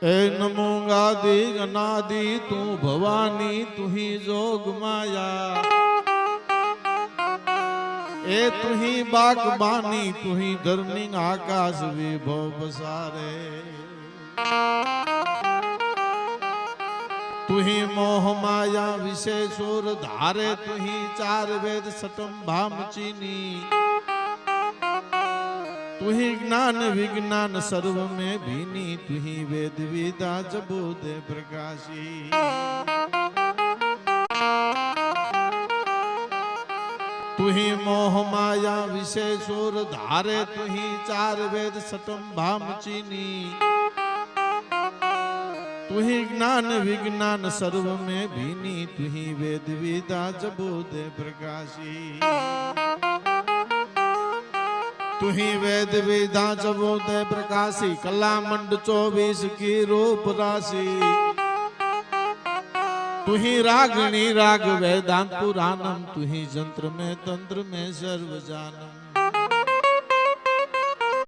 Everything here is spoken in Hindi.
ए नमो गादि अनादि तू भवानी तू ही जोग माया। ए तू ही बागबानी तू ही धरनी आकाश विभव बसारे। तू ही मोह माया विशेषोर धारे तू ही चार वेद सटम भाम चीनी। तू ही ज्ञान विज्ञान सर्व में भीनी तू ही वेद विदा जबोदे प्रकाशी। तू ही मोह माया विशेषोर धारे तू ही चार वेद सटम भाम चीनी। तू ही ज्ञान विज्ञान सर्व में भीनी तू ही वेद विदा जबोदे प्रकाशी। तू ही वेद विदा जबोदय प्रकाशी कला मंड 24 की रूप राशि। तू ही रागणी राग वेदांत पुराणम तू ही जंत्र में तंत्र में सर्व जानम।